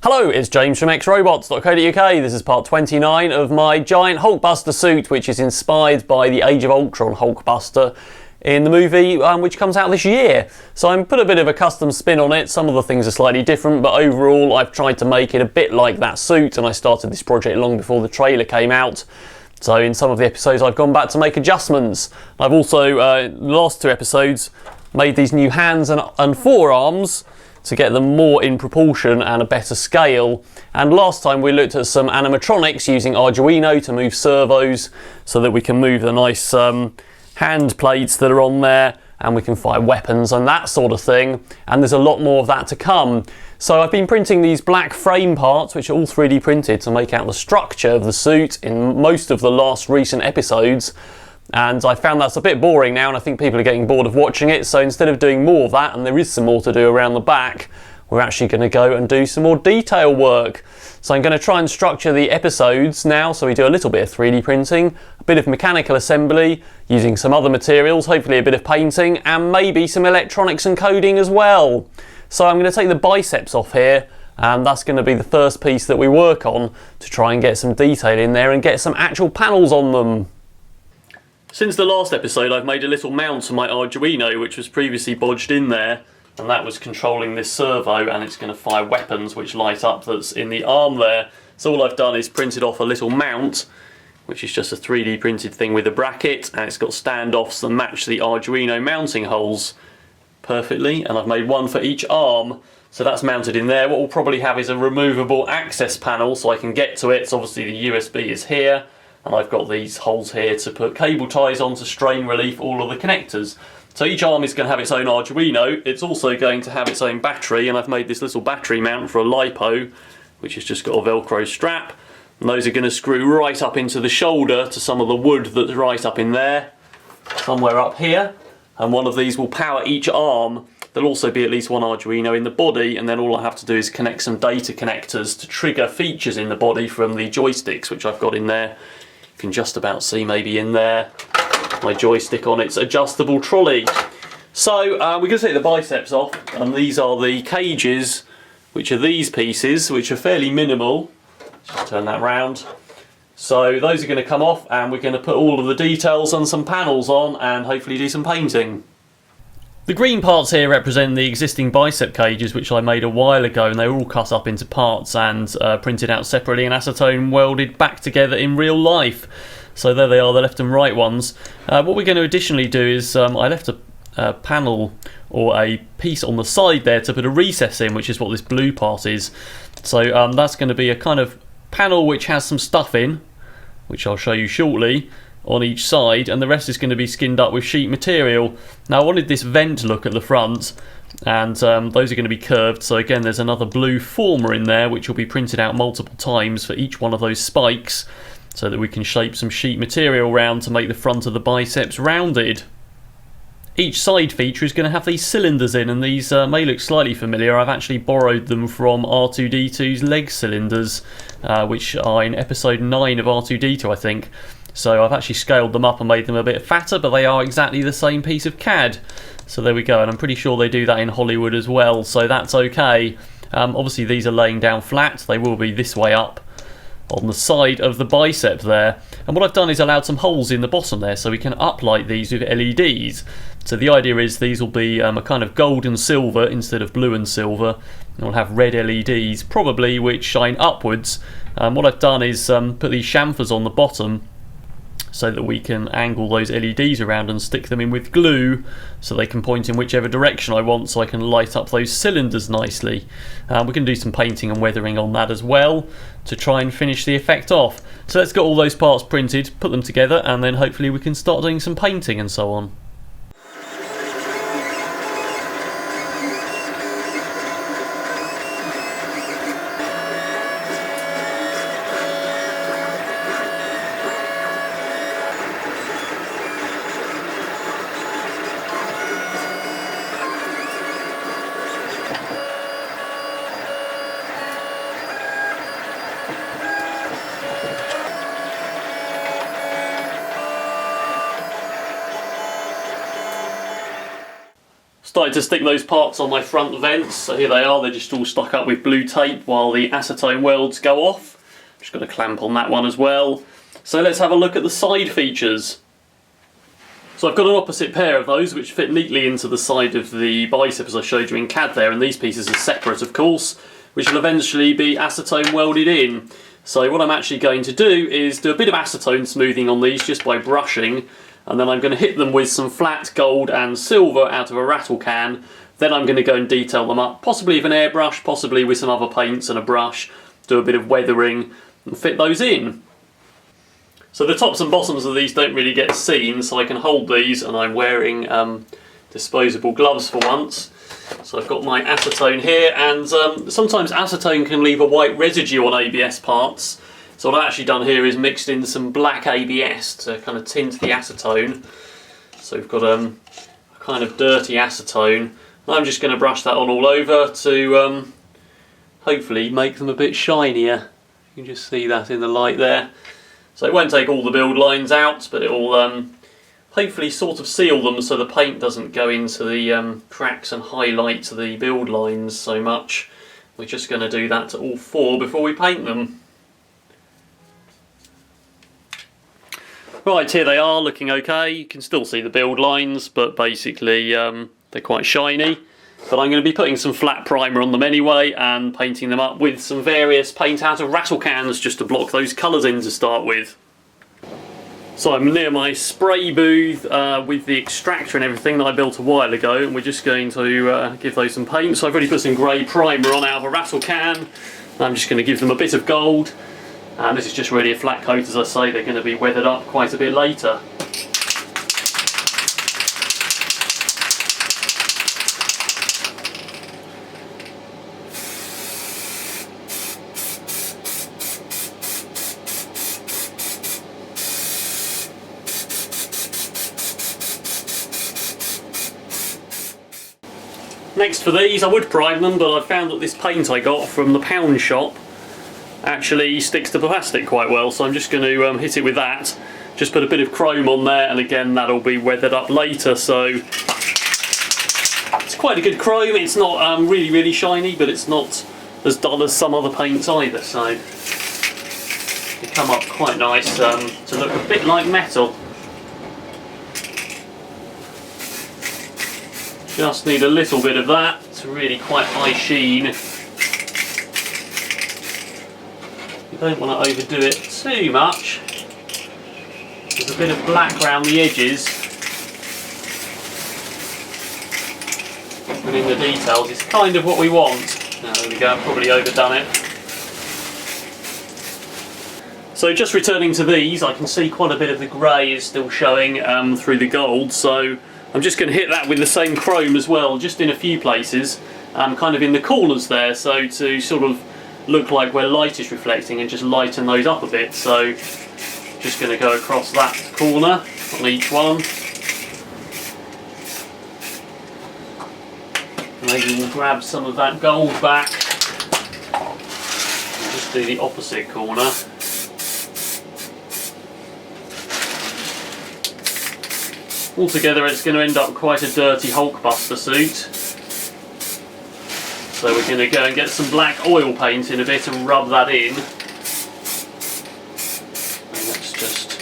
Hello, it's James from XRobots.co.uk. This is part 29 of my giant Hulkbuster suit, which is inspired by the Age of Ultron Hulkbuster in the movie which comes out this year. So I put a bit of a custom spin on it. Some of the things are slightly different, but overall I've tried to make it a bit like that suit, and I started this project long before the trailer came out. So in some of the episodes I've gone back to make adjustments. I've also, the last two episodes, made these new hands and forearms to get them more in proportion and a better scale. And last time we looked at some animatronics using Arduino to move servos so that we can move the nice hand plates that are on there, and we can fire weapons and that sort of thing, and there's a lot more of that to come. So I've been printing these black frame parts, which are all 3D printed to make out the structure of the suit in most of the last recent episodes, and I found that's a bit boring now, and I think people are getting bored of watching it. So instead of doing more of that, and there is some more to do around the back, we're actually going to go and do some more detail work. So I'm going to try and structure the episodes now, so we do a little bit of 3D printing, a bit of mechanical assembly, using some other materials, hopefully a bit of painting, and maybe some electronics and coding as well. So I'm going to take the biceps off here, and that's going to be the first piece that we work on to try and get some detail in there and get some actual panels on them. Since the last episode, I've made a little mount for my Arduino, which was previously bodged in there, and that was controlling this servo, and it's going to fire weapons which light up that's in the arm there. So all I've done is printed off a little mount, which is just a 3D printed thing with a bracket, and it's got standoffs that match the Arduino mounting holes perfectly, and I've made one for each arm. So that's mounted in there. What we'll probably have is a removable access panel so I can get to it. So obviously the USB is here, and I've got these holes here to put cable ties on to strain relief all of the connectors. So each arm is going to have its own Arduino. It's also going to have its own battery, and I've made this little battery mount for a lipo, which has just got a Velcro strap, and those are going to screw right up into the shoulder to some of the wood that's right up in there, somewhere up here, and one of these will power each arm. There'll also be at least one Arduino in the body, and then all I have to do is connect some data connectors to trigger features in the body from the joysticks, which I've got in there. You can just about see maybe in there my joystick on its adjustable trolley. So we're going to take the biceps off, and these are the cages, which are these pieces, which are fairly minimal. Just turn that round. So those are going to come off, and we're going to put all of the details and some panels on, and hopefully do some painting. The green parts here represent the existing bicep cages, which I made a while ago, and they were all cut up into parts and printed out separately and acetone welded back together in real life. So there they are, the left and right ones. What we're going to additionally do is, I left a panel or a piece on the side there to put a recess in, which is what this blue part is. So that's going to be a kind of panel which has some stuff in, which I'll show you shortly, on each side, and the rest is going to be skinned up with sheet material. Now I wanted this vent look at the front, and those are going to be curved, so again there's another blue former in there which will be printed out multiple times for each one of those spikes, so that we can shape some sheet material round to make the front of the biceps rounded. Each side feature is going to have these cylinders in, and these may look slightly familiar. I've actually borrowed them from R2-D2's leg cylinders, which are in episode 9 of R2-D2 I think. So I've actually scaled them up and made them a bit fatter, but they are exactly the same piece of CAD. So there we go, and I'm pretty sure they do that in Hollywood as well, so that's okay. Obviously these are laying down flat, they will be this way up on the side of the bicep there. And what I've done is allowed some holes in the bottom there so we can uplight these with LEDs. So the idea is these will be a kind of gold and silver instead of blue and silver. And we'll have red LEDs probably which shine upwards. What I've done is put these chamfers on the bottom so that we can angle those LEDs around and stick them in with glue so they can point in whichever direction I want, so I can light up those cylinders nicely. We can do some painting and weathering on that as well to try and finish the effect off. So let's get all those parts printed, put them together, and then hopefully we can start doing some painting and so on. Started to stick those parts on my front vents, so here they are, they're just all stuck up with blue tape while the acetone welds go off. Just got a clamp on that one as well. So let's have a look at the side features. So I've got an opposite pair of those which fit neatly into the side of the bicep as I showed you in CAD there, and these pieces are separate of course, which will eventually be acetone welded in. So what I'm actually going to do is do a bit of acetone smoothing on these just by brushing, and then I'm going to hit them with some flat gold and silver out of a rattle can. Then I'm going to go and detail them up, possibly with an airbrush, possibly with some other paints and a brush, do a bit of weathering and fit those in. So the tops and bottoms of these don't really get seen, so I can hold these, and I'm wearing disposable gloves for once. So I've got my acetone here, and sometimes acetone can leave a white residue on ABS parts. So what I've actually done here is mixed in some black ABS to kind of tint the acetone. So we've got a kind of dirty acetone. And I'm just going to brush that on all over to hopefully make them a bit shinier. You can just see that in the light there. So it won't take all the build lines out, but it will hopefully sort of seal them so the paint doesn't go into the cracks and highlight the build lines so much. We're just going to do that to all four before we paint them. Right, here they are, looking okay. You can still see the build lines, but basically they're quite shiny. But I'm going to be putting some flat primer on them anyway and painting them up with some various paint out of rattle cans just to block those colours in to start with. So I'm near my spray booth with the extractor and everything that I built a while ago, and we're just going to give those some paint. So I've already put some grey primer on out of a rattle can. I'm just going to give them a bit of gold. And this is just really a flat coat, as I say, they're going to be weathered up quite a bit later. Next for these, I would prime them, but I found that this paint I got from the pound shop actually sticks to plastic quite well, so I'm just going to hit it with that. Just put a bit of chrome on there, and again that'll be weathered up later. So it's quite a good chrome. It's not really shiny, but it's not as dull as some other paints either, so they come up quite nice to look a bit like metal. Just need a little bit of that to really quite high sheen. You don't want to overdo it too much. There's a bit of black around the edges, and in the details it's kind of what we want. There we go, I've probably overdone it. So just returning to these, I can see quite a bit of the grey is still showing through the gold, so I'm just going to hit that with the same chrome as well, just in a few places, kind of in the corners there, so to sort of look like where light is reflecting and just lighten those up a bit. So just going to go across that corner on each one. Maybe we'll grab some of that gold back and just do the opposite corner. Altogether it's going to end up quite a dirty Hulkbuster suit. So we're going to go and get some black oil paint in a bit and rub that in. And that's just...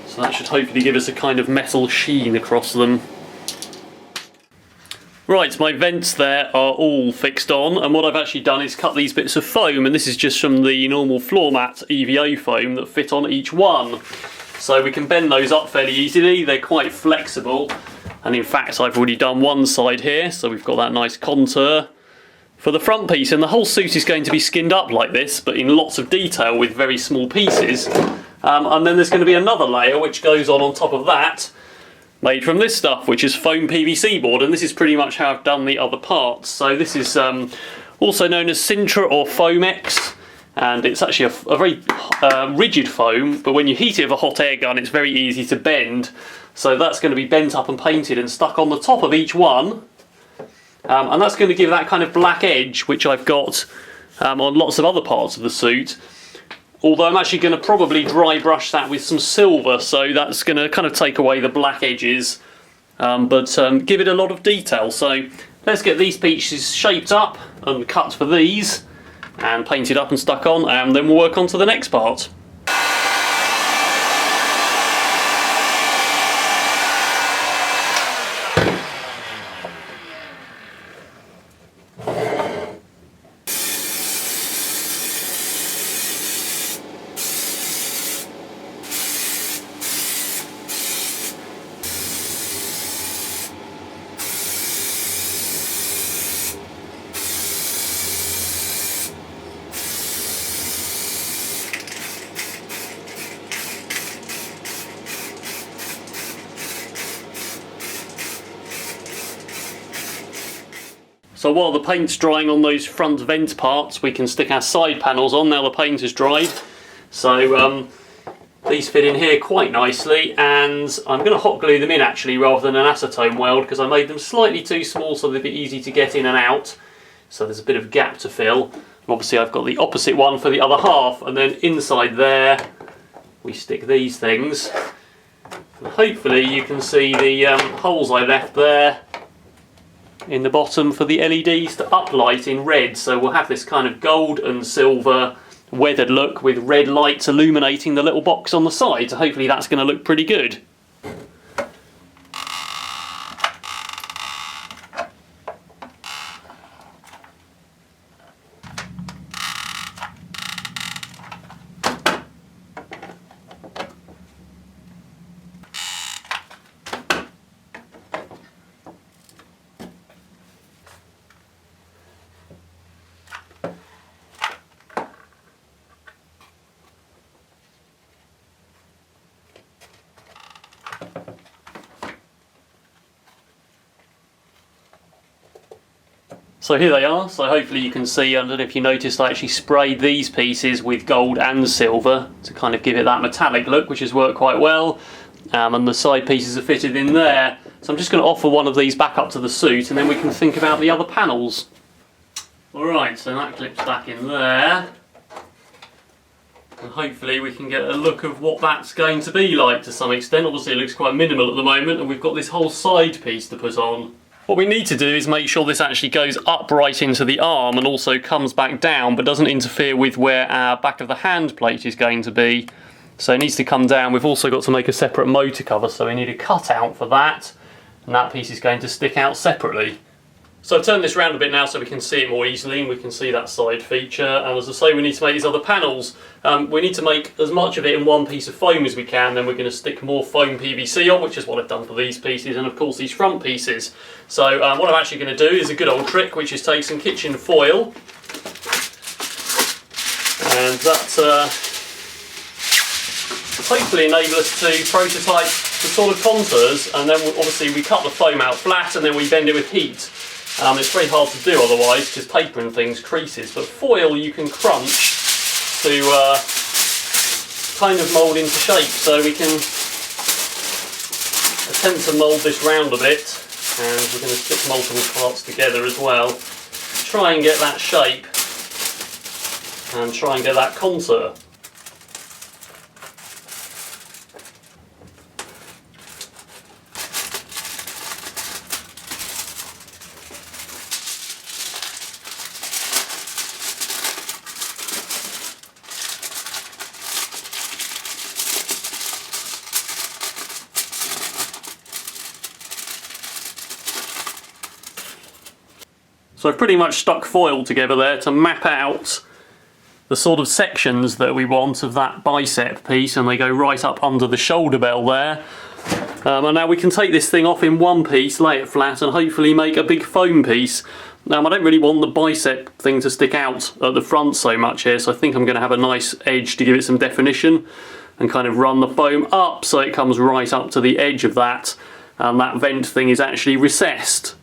so that should hopefully give us a kind of metal sheen across them. Right, my vents there are all fixed on, and what I've actually done is cut these bits of foam, and this is just from the normal floor mat EVA foam that fit on each one. So we can bend those up fairly easily, they're quite flexible, and in fact I've already done one side here, so we've got that nice contour for the front piece, and the whole suit is going to be skinned up like this, but in lots of detail with very small pieces. And then there's going to be another layer which goes on top of that, made from this stuff, which is foam PVC board, and this is pretty much how I've done the other parts. So this is also known as Sintra or Foamex, and it's actually a very rigid foam, but when you heat it with a hot air gun it's very easy to bend. So that's going to be bent up and painted and stuck on the top of each one, and that's going to give that kind of black edge which I've got on lots of other parts of the suit. Although I'm actually going to probably dry brush that with some silver, so that's going to kind of take away the black edges but give it a lot of detail. So let's get these pieces shaped up and cut for these and painted up and stuck on, and then we'll work on to the next part. So while the paint's drying on those front vent parts, we can stick our side panels on now the paint has dried. So these fit in here quite nicely, and I'm going to hot glue them in actually rather than an acetone weld, because I made them slightly too small so they'd be easy to get in and out. So there's a bit of gap to fill. And obviously I've got the opposite one for the other half, and then inside there we stick these things. And hopefully you can see the holes I left there in the bottom for the LEDs to uplight in red. So we'll have this kind of gold and silver weathered look with red lights illuminating the little box on the side. So hopefully that's going to look pretty good. So here they are. So hopefully you can see, I don't know if you noticed, I actually sprayed these pieces with gold and silver to kind of give it that metallic look, which has worked quite well. And the side pieces are fitted in there. So I'm just going to offer one of these back up to the suit, and then we can think about the other panels. Alright, so that clips back in there. And hopefully we can get a look of what that's going to be like to some extent. Obviously it looks quite minimal at the moment, and we've got this whole side piece to put on. What we need to do is make sure this actually goes upright into the arm and also comes back down, but doesn't interfere with where our back of the hand plate is going to be. So it needs to come down. We've also got to make a separate motor cover, so we need a cutout for that, and that piece is going to stick out separately. So I've turned this around a bit now so we can see it more easily, and we can see that side feature. And as I say, we need to make these other panels. We need to make as much of it in one piece of foam as we can, then we're going to stick more foam PVC on, which is what I've done for these pieces, and of course these front pieces. So what I'm actually going to do is a good old trick, which is take some kitchen foil, and that hopefully enable us to prototype the sort of contours, and then obviously we cut the foam out flat and then we bend it with heat. It's very hard to do otherwise because paper and things creases, but foil you can crunch to kind of mould into shape. So we can attempt to mould this round a bit, and we're going to stick multiple parts together as well. Try and get that shape and try and get that contour. So I've pretty much stuck foil together there to map out the sort of sections that we want of that bicep piece, and they go right up under the shoulder bell there. And now we can take this thing off in one piece, lay it flat, and hopefully make a big foam piece. Now I don't really want the bicep thing to stick out at the front so much here, so I think I'm going to have a nice edge to give it some definition and kind of run the foam up so it comes right up to the edge of that, and that vent thing is actually recessed.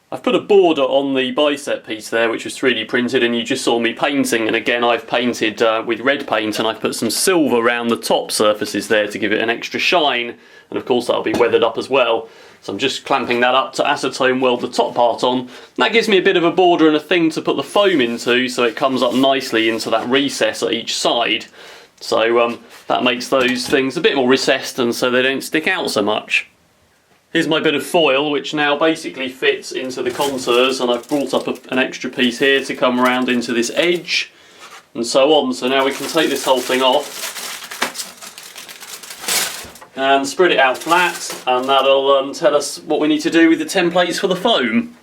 I've put a border on the bicep piece there, which was 3D printed, and you just saw me painting, and again I've painted with red paint, and I've put some silver around the top surfaces there to give it an extra shine, and of course that'll be weathered up as well. So I'm just clamping that up to acetone weld the top part on. And that gives me a bit of a border and a thing to put the foam into, so it comes up nicely into that recess at each side. So that makes those things a bit more recessed, and so they don't stick out so much. Here's my bit of foil, which now basically fits into the contours, and I've brought up an extra piece here to come around into this edge, and so on. So now we can take this whole thing off and spread it out flat, and that'll tell us what we need to do with the templates for the foam.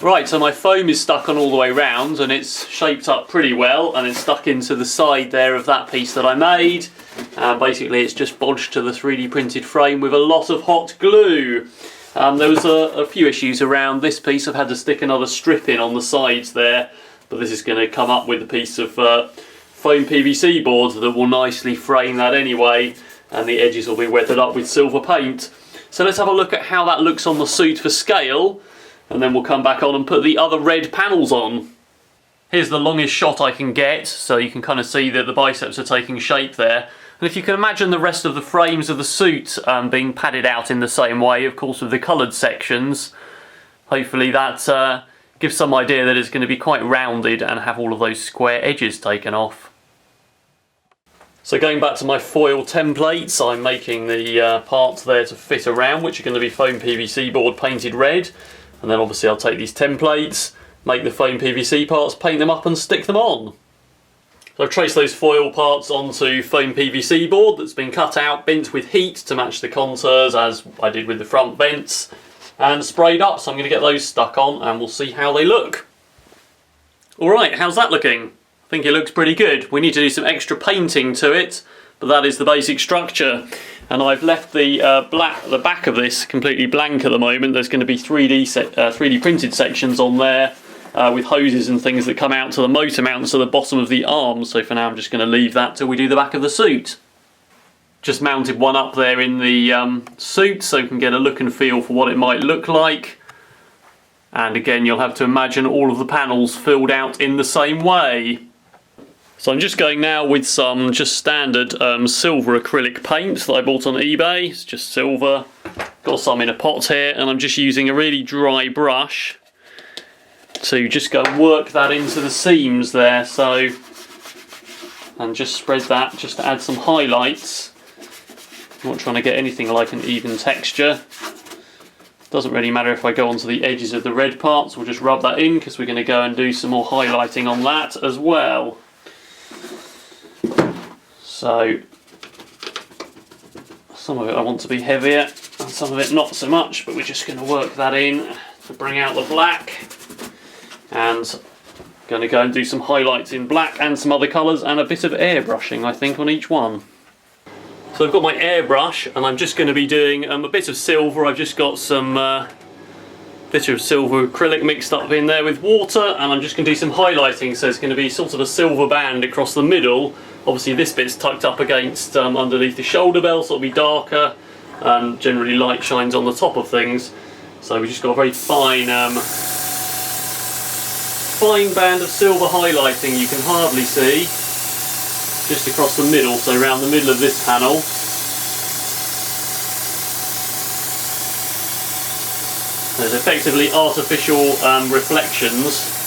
Right, so my foam is stuck on all the way round, and it's shaped up pretty well, and it's stuck into the side there of that piece that I made. And basically it's just bodged to the 3D printed frame with a lot of hot glue. There was a few issues around this piece. I've had to stick another strip in on the sides there, but this is going to come up with a piece of foam PVC board that will nicely frame that anyway, and the edges will be weathered up with silver paint. So let's have a look at how that looks on the suit for scale, and then we'll come back on and put the other red panels on. Here's the longest shot I can get, so you can kind of see that the biceps are taking shape there. And if you can imagine the rest of the frames of the suit being padded out in the same way, of course with the coloured sections, hopefully that gives some idea that it's going to be quite rounded and have all of those square edges taken off. So going back to my foil templates, I'm making the parts there to fit around, which are going to be foam PVC board painted red. And then obviously I'll take these templates, make the foam PVC parts, paint them up and stick them on. So I've traced those foil parts onto foam PVC board that's been cut out, bent with heat to match the contours as I did with the front vents, and sprayed up. So I'm going to get those stuck on and we'll see how they look. Alright, how's that looking? I think it looks pretty good. We need to do some extra painting to it, but that is the basic structure. And I've left the back of this completely blank at the moment. There's going to be 3D printed sections on there with hoses and things that come out to the motor mounts at the bottom of the arms. So for now I'm just going to leave that till we do the back of the suit. Just mounted one up there in the suit so we can get a look and feel for what it might look like. And again, you'll have to imagine all of the panels filled out in the same way. So I'm just going now with some just standard silver acrylic paint that I bought on eBay. It's just silver. Got some in a pot here, and I'm just using a really dry brush to just go and work that into the seams there. So, and just spread that just to add some highlights. I'm not trying to get anything like an even texture. Doesn't really matter if I go onto the edges of the red parts. We'll just rub that in because we're going to go and do some more highlighting on that as well. So, some of it I want to be heavier and some of it not so much, but we're just going to work that in to bring out the black, and going to go and do some highlights in black and some other colours and a bit of airbrushing I think on each one. So I've got my airbrush and I'm just going to be doing a bit of silver. I've just got some bit of silver acrylic mixed up in there with water, and I'm just going to do some highlighting, so it's going to be sort of a silver band across the middle. Obviously this bit's tucked up against underneath the shoulder belt, so it'll be darker, and generally light shines on the top of things. So we just got a very fine fine band of silver highlighting you can hardly see, just across the middle, so around the middle of this panel. There's effectively artificial reflections.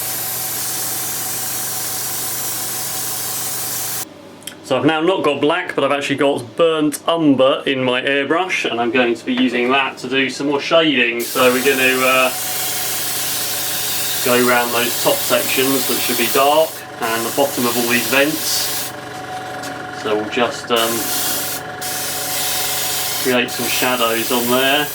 So I've now not got black, but I've actually got burnt umber in my airbrush, and I'm going to be using that to do some more shading. So we're going to go around those top sections that should be dark, and the bottom of all these vents. So we'll just create some shadows on there.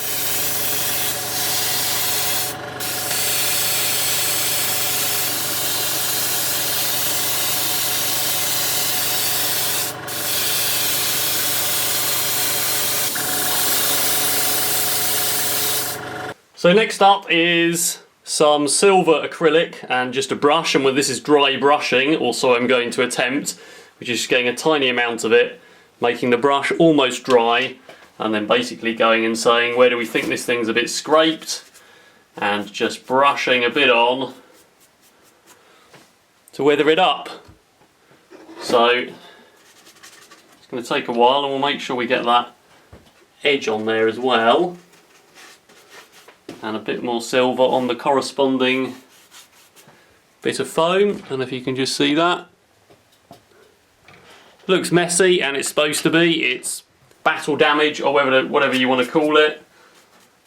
So next up is some silver acrylic and just a brush, and when this is dry brushing, also I'm going to attempt, which is just getting a tiny amount of it, making the brush almost dry, and then basically going and saying where do we think this thing's a bit scraped, and just brushing a bit on to weather it up. So it's going to take a while, and we'll make sure we get that edge on there as well. And a bit more silver on the corresponding bit of foam. I don't know if you can just see that. Looks messy, and it's supposed to be. It's battle damage, or whatever you want to call it.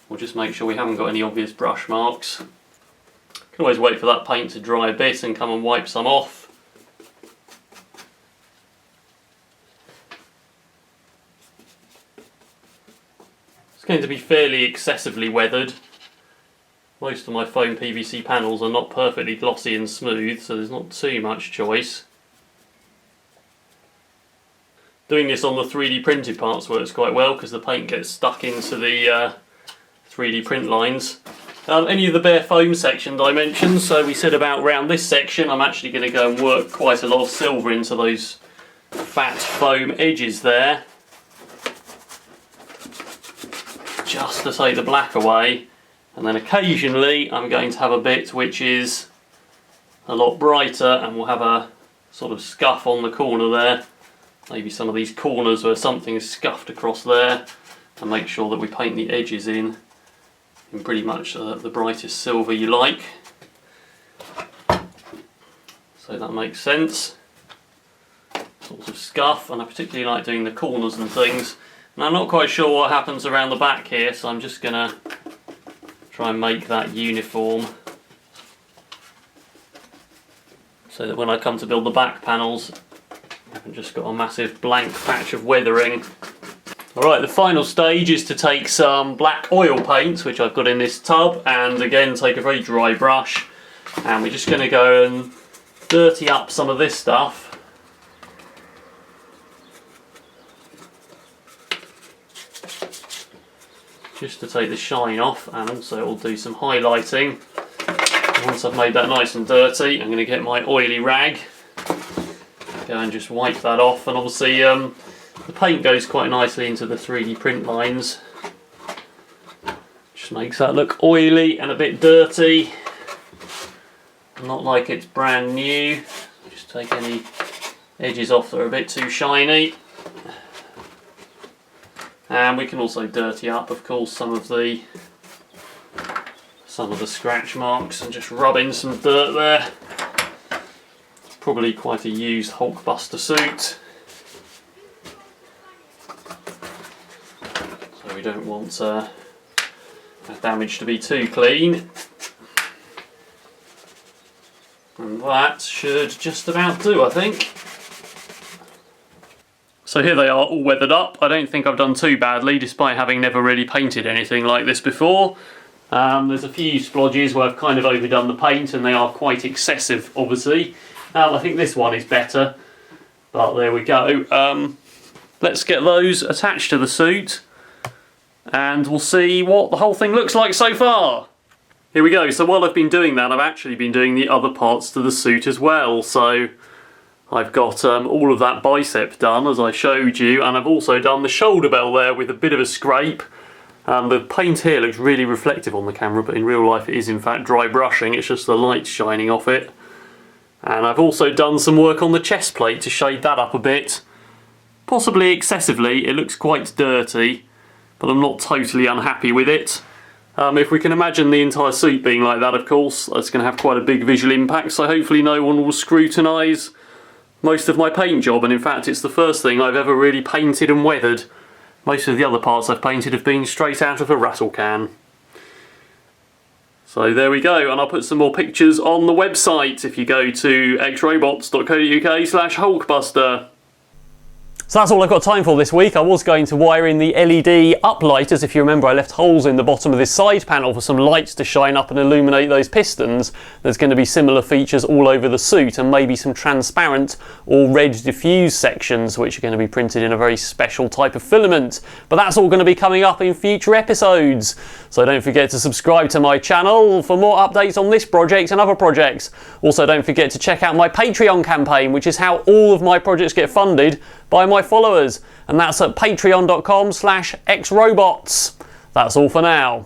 We'll just make sure we haven't got any obvious brush marks. Can always wait for that paint to dry a bit and come and wipe some off. It's going to be fairly excessively weathered. Most of my foam PVC panels are not perfectly glossy and smooth, so there's not too much choice. Doing this on the 3D printed parts works quite well because the paint gets stuck into the 3D print lines. Any of the bare foam sections I mentioned, so we said about round this section, I'm actually going to go and work quite a lot of silver into those fat foam edges there, just to take the black away. And then occasionally I'm going to have a bit which is a lot brighter, and we'll have a sort of scuff on the corner there. Maybe some of these corners where something is scuffed across there, and make sure that we paint the edges in pretty much the brightest silver you like. So that makes sense. Sort of scuff, and I particularly like doing the corners and things. And I'm not quite sure what happens around the back here, so I'm just going to try and make that uniform so that when I come to build the back panels I haven't just got a massive blank patch of weathering. Alright, the final stage is to take some black oil paint, which I've got in this tub, and again take a very dry brush, and we're just going to go and dirty up some of this stuff. Just to take the shine off, and also it will do some highlighting. And once I've made that nice and dirty, I'm going to get my oily rag, go and just wipe that off, and obviously the paint goes quite nicely into the 3D print lines. Just makes that look oily and a bit dirty, not like it's brand new. Just take any edges off that are a bit too shiny. And we can also dirty up, of course, some of the scratch marks, and just rub in some dirt there. It's probably quite a used Hulkbuster suit, so we don't want that damage to be too clean. And that should just about do, I think. So here they are, all weathered up. I don't think I've done too badly, despite having never really painted anything like this before. There's a few splodges where I've kind of overdone the paint, and they are quite excessive, obviously. I think this one is better, but there we go. Let's get those attached to the suit, and we'll see what the whole thing looks like so far. Here we go. So while I've been doing that, I've actually been doing the other parts to the suit as well. So I've got all of that bicep done, as I showed you, and I've also done the shoulder bell there with a bit of a scrape. The paint here looks really reflective on the camera, but in real life it is in fact dry brushing, it's just the light shining off it. And I've also done some work on the chest plate to shade that up a bit. Possibly excessively, it looks quite dirty, but I'm not totally unhappy with it. If we can imagine the entire suit being like that, of course, that's going to have quite a big visual impact, so hopefully no one will scrutinise most of my paint job, and in fact it's the first thing I've ever really painted and weathered. Most of the other parts I've painted have been straight out of a rattle can. So there we go, and I'll put some more pictures on the website if you go to xrobots.co.uk/Hulkbuster. So that's all I've got time for this week. I was going to wire in the LED uplighters. If you remember, I left holes in the bottom of this side panel for some lights to shine up and illuminate those pistons. There's going to be similar features all over the suit, and maybe some transparent or red diffuse sections which are going to be printed in a very special type of filament. But that's all going to be coming up in future episodes. So don't forget to subscribe to my channel for more updates on this project and other projects. Also don't forget to check out my Patreon campaign, which is how all of my projects get funded by my followers, and that's at patreon.com/xrobots. That's all for now.